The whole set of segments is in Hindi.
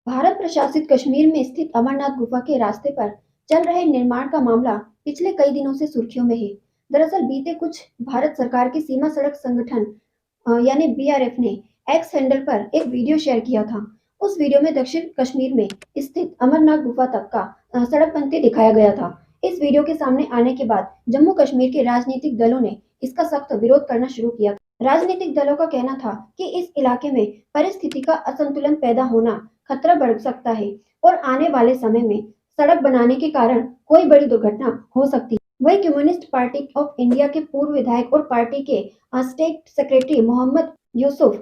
भारत प्रशासित कश्मीर में स्थित अमरनाथ गुफा के रास्ते पर चल रहे निर्माण का मामला पिछले कई दिनों से सुर्खियों में है। दरअसल बीते कुछ भारत सरकार के सीमा सड़क संगठन यानी बीआरएफ ने एक्स हैंडल पर एक वीडियो शेयर किया था। उस वीडियो में दक्षिण कश्मीर में स्थित अमरनाथ गुफा तक का सड़क बनते दिखाया गया था। इस वीडियो के सामने आने के बाद जम्मू कश्मीर के राजनीतिक दलों ने इसका सख्त विरोध करना शुरू किया। राजनीतिक दलों का कहना था कि इस इलाके में परिस्थिति का असंतुलन पैदा होना खतरा बढ़ सकता है और आने वाले समय में सड़क बनाने के कारण कोई बड़ी दुर्घटना हो सकती है। वही कम्युनिस्ट पार्टी ऑफ इंडिया के पूर्व विधायक और पार्टी के स्टेट सेक्रेटरी मोहम्मद यूसुफ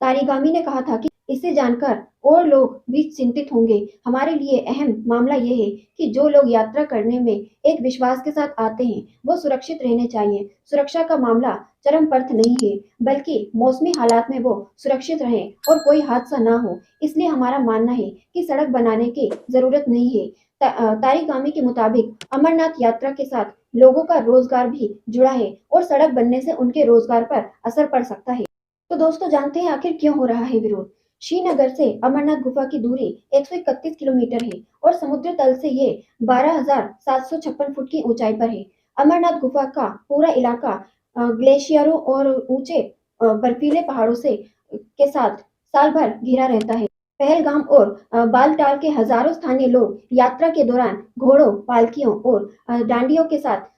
तारिगामी ने कहा था कि इसे जानकर और लोग भी चिंतित होंगे। हमारे लिए अहम मामला ये है कि जो लोग यात्रा करने में एक विश्वास के साथ आते हैं वो सुरक्षित रहने चाहिए। सुरक्षा का मामला चरम पर नहीं है, बल्कि मौसमी हालात में वो सुरक्षित रहें और कोई हादसा ना हो। इसलिए हमारा मानना है कि सड़क बनाने की जरूरत नहीं है। तारिगामी के मुताबिक अमरनाथ यात्रा के साथ लोगों का रोजगार भी जुड़ा है और सड़क बनने से उनके रोजगार पर असर पड़ सकता है। तो दोस्तों, जानते हैं आखिर क्यों हो रहा है विरोध। श्रीनगर से अमरनाथ गुफा की दूरी 131 किलोमीटर है और समुद्र तल से ये 12,756 फुट की ऊंचाई पर है। अमरनाथ गुफा का पूरा इलाका ग्लेशियरों और ऊंचे बर्फीले पहाड़ों से के साथ साल भर घिरा रहता है। पहलगाम और बालटाल के हजारों स्थानीय लोग यात्रा के दौरान घोड़ों, पालकियों और डांडियों के साथ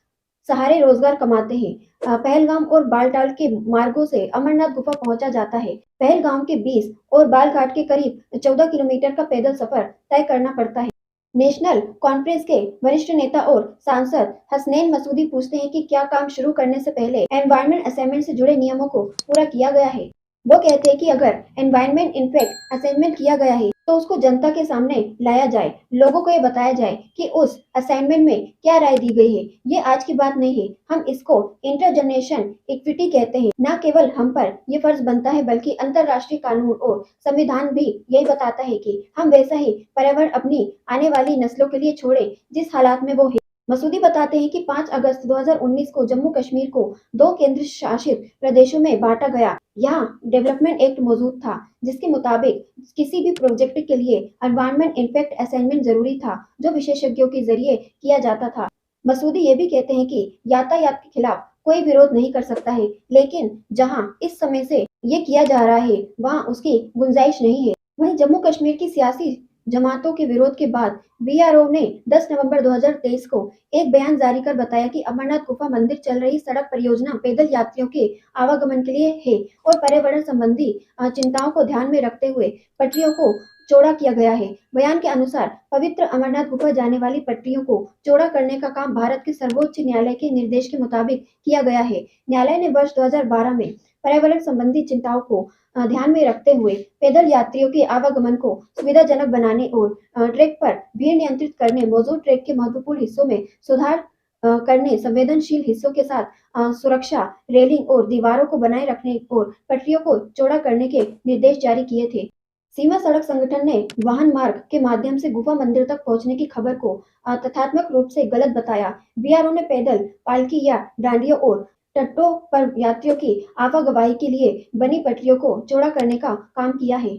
सहारे रोजगार कमाते हैं। पहलगाम और बालटाल के मार्गों से अमरनाथ गुफा पहुंचा जाता है। पहलगाम के 20 और बालघाट के करीब 14 किलोमीटर का पैदल सफर तय करना पड़ता है। नेशनल कॉन्फ्रेंस के वरिष्ठ नेता और सांसद हसनैन मसूदी पूछते हैं कि क्या काम शुरू करने से पहले एनवायरमेंट असेसमेंट से जुड़े नियमों को पूरा किया गया है। वो कहते हैं कि अगर एनवायरमेंट इम्पैक्ट असेसमेंट किया गया है तो उसको जनता के सामने लाया जाए, लोगों को ये बताया जाए कि उस असाइनमेंट में क्या राय दी गई है। ये आज की बात नहीं है, हम इसको इंटरजनरेशन इक्विटी कहते हैं। न केवल हम पर ये फर्ज बनता है बल्कि अंतरराष्ट्रीय कानून और संविधान भी यही बताता है कि हम वैसा ही पर्यावरण अपनी आने वाली नस्लों के लिए छोड़े जिस हालात में वो है। मसूदी बताते हैं कि 5 अगस्त 2019 को जम्मू कश्मीर को 2 केंद्र शासित प्रदेशों में बांटा गया। यहाँ डेवलपमेंट एक्ट मौजूद था जिसके मुताबिक किसी भी प्रोजेक्ट के लिए एनवायरमेंट इम्पैक्ट असेसमेंट जरूरी था, जो विशेषज्ञों के जरिए किया जाता था। मसूदी ये भी कहते हैं कि यातायात के खिलाफ कोई विरोध नहीं कर सकता है, लेकिन जहाँ इस समय से ये किया जा रहा है वहाँ उसकी गुंजाइश नहीं है। वहीं जम्मू कश्मीर की सियासी जमातों के विरोध के बाद बीआरओ ने 10 नवंबर 2023 को एक बयान जारी कर बताया कि अमरनाथ गुफा मंदिर चल रही सड़क परियोजना पैदल यात्रियों के आवागमन के लिए है और पर्यावरण संबंधी चिंताओं को ध्यान में रखते हुए पटरियों को चौड़ा किया गया है। बयान के अनुसार पवित्र अमरनाथ गुफा जाने वाली पटरियों को चौड़ा करने का काम भारत के सर्वोच्च न्यायालय के निर्देश के मुताबिक किया गया है। न्यायालय ने वर्ष 2012 में पर्यावरण संबंधी चिंताओं को ध्यान में रखते हुए पैदल यात्रियों के आवागमन को सुविधाजनक बनाने और ट्रैक पर भीड़ नियंत्रित करने, मौजूद ट्रैक के महत्वपूर्ण हिस्सों में सुधार करने, संवेदनशील हिस्सों के साथ सुरक्षा रेलिंग और दीवारों को बनाए रखने और पटरियों को चौड़ा करने के निर्देश जारी किए थे। सीमा सड़क संगठन ने वाहन मार्ग के माध्यम से गुफा मंदिर तक पहुंचने की खबर को तथ्यात्मक रूप से गलत बताया। बीआरओ ने पैदल, पालकी या डांडियों और तटों पर यात्रियों की आवागवाही के लिए बनी पटरियों को चौड़ा करने का काम किया है।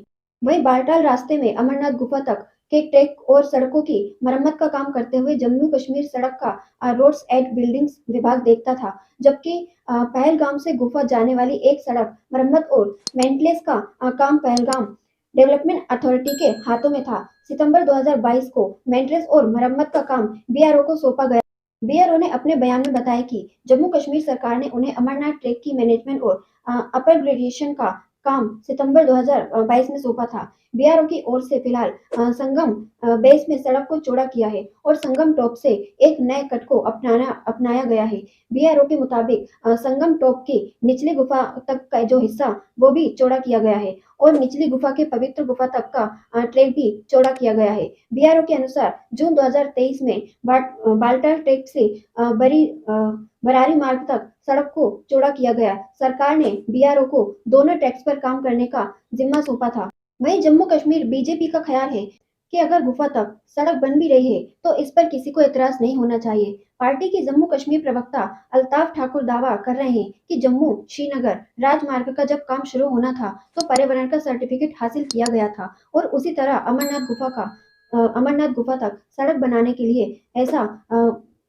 वहीं बालटाल रास्ते में अमरनाथ गुफा तक के ट्रैक और सड़कों की मरम्मत का काम करते हुए जम्मू कश्मीर सड़क का रोड्स एंड बिल्डिंग्स विभाग देखता था, जबकि पहलगाम से गुफा जाने वाली एक सड़क मरम्मत और मेंटेनेंस का काम पहलगाम डेवलपमेंट अथॉरिटी के हाथों में था। सितंबर 2022 को मेंटेनेंस और मरम्मत का काम बीआरओ को सौंपा गया। बीआरओ ने अपने बयान में बताया कि जम्मू कश्मीर सरकार ने उन्हें अमरनाथ ट्रैक की मैनेजमेंट और अपग्रेडेशन का काम सितंबर 2022 में सौंपा था। बीआरओ की ओर से फिलहाल संगम बेस में सड़क को चौड़ा किया है और संगम टॉप से एक नए कट को अपनाया गया है। बीआरओ के मुताबिक संगम टॉप की निचली गुफा तक का जो हिस्सा वो भी चौड़ा किया गया है और निचली गुफा के पवित्र गुफा तक का ट्रैक भी चौड़ा किया गया है। बीआरओ के अनुसार जून 2023 में बाल्टाल ट्रैक से बरारी मार्ग तक सड़क को चौड़ा किया गया। सरकार ने बीआरओ को दोनों ट्रैक्स पर काम करने का जिम्मा सौंपा था। वहीं जम्मू कश्मीर बीजेपी का ख्याल है कि अगर गुफा तक सड़क बन भी रही है, तो इस पर किसी को एतराज़ नहीं होना चाहिए। पार्टी के जम्मू-कश्मीर प्रवक्ता अल्ताफ ठाकुर दावा कर रहे हैं कि जम्मू-श्रीनगर राजमार्ग का जब काम शुरू होना था, तो पर्यावरण का सर्टिफिकेट हासिल किया गया था और उसी तरह अमरनाथ गुफा तक सड़क बनाने के लिए ऐसा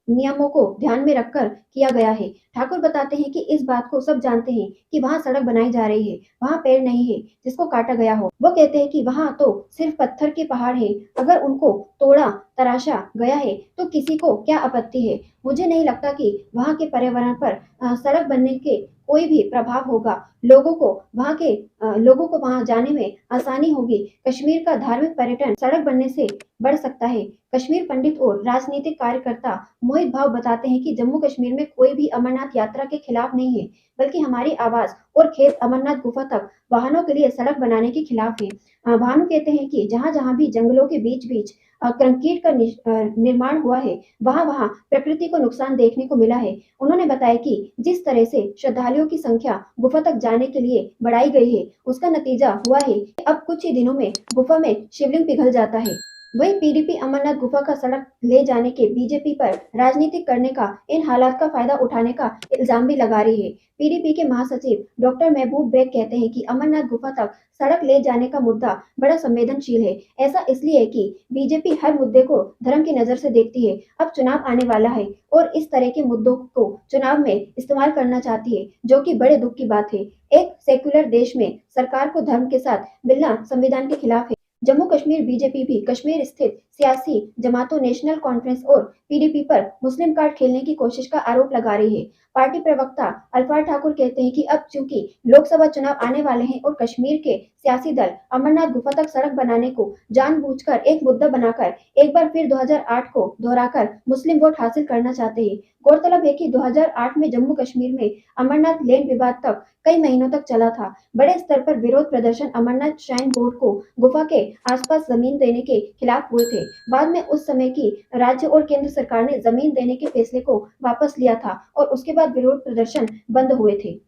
नियमों को ध्यान में रखकर किया गया है। ठाकुर बताते हैं कि इस बात को सब जानते हैं कि वहाँ सड़क बनाई जा रही है, वहाँ पेड़ नहीं है जिसको काटा गया हो। वो कहते हैं कि वहाँ तो सिर्फ पत्थर के पहाड़ हैं, अगर उनको तोड़ा तराशा गया है तो किसी को क्या आपत्ति है। मुझे नहीं लगता कि वहाँ के पर्यावरण पर सड़क बनने के कोई भी प्रभाव होगा। लोगों को वहाँ जाने में आसानी होगी। कश्मीर का धार्मिक पर्यटन सड़क बनने से बढ़ सकता है। कश्मीर पंडित और राजनीतिक कार्यकर्ता मोहित भाव बताते हैं कि जम्मू कश्मीर में कोई भी अमरनाथ यात्रा के खिलाफ नहीं है, बल्कि हमारी आवाज और खेत अमरनाथ गुफा तक वाहनों के लिए सड़क बनाने के खिलाफ है। भानु कहते हैं कि जहाँ जहाँ भी जंगलों के बीच बीच कंक्रीट का निर्माण हुआ है, वहाँ वहाँ प्रकृति को नुकसान देखने को मिला है। उन्होंने बताया कि जिस तरह से श्रद्धालुओं की संख्या गुफा तक जाने के लिए बढ़ाई गई है, उसका नतीजा हुआ है कि अब कुछ ही दिनों में गुफा में शिवलिंग पिघल जाता है। वहीं पीडीपी अमरनाथ गुफा का सड़क ले जाने के बीजेपी पर राजनीतिक करने का, इन हालात का फायदा उठाने का इल्जाम भी लगा रही है। पीडीपी के महासचिव डॉक्टर महबूब बेग कहते हैं कि अमरनाथ गुफा तक सड़क ले जाने का मुद्दा बड़ा संवेदनशील है। ऐसा इसलिए है कि बीजेपी हर मुद्दे को धर्म की नजर से देखती है। अब चुनाव आने वाला है और इस तरह के मुद्दों को चुनाव में इस्तेमाल करना चाहती है, जो कि बड़े दुख की बात है। एक सेक्युलर देश में सरकार को धर्म के साथ मिलना संविधान के खिलाफ है। जम्मू कश्मीर बीजेपी भी कश्मीर स्थित सियासी जमातों नेशनल कॉन्फ्रेंस और पीडीपी पर मुस्लिम कार्ड खेलने की कोशिश का आरोप लगा रही है। पार्टी प्रवक्ता अल्फाज ठाकुर कहते हैं कि अब चूंकि लोकसभा चुनाव आने वाले हैं और कश्मीर के सियासी दल अमरनाथ गुफा तक सड़क बनाने को जानबूझकर एक मुद्दा बनाकर एक बार फिर 2008 को दोहराकर मुस्लिम वोट हासिल करना चाहते हैं। गौरतलब है कि 2008 में जम्मू कश्मीर में अमरनाथ लैंड विवाद तक कई महीनों तक चला था। बड़े स्तर पर विरोध प्रदर्शन अमरनाथ श्राइन बोर्ड को गुफा के आसपास जमीन देने के खिलाफ हुए थे। बाद में उस समय की राज्य और केंद्र सरकार ने जमीन देने के फैसले को वापस लिया था और उसके बाद विरोध प्रदर्शन बंद हुए थे।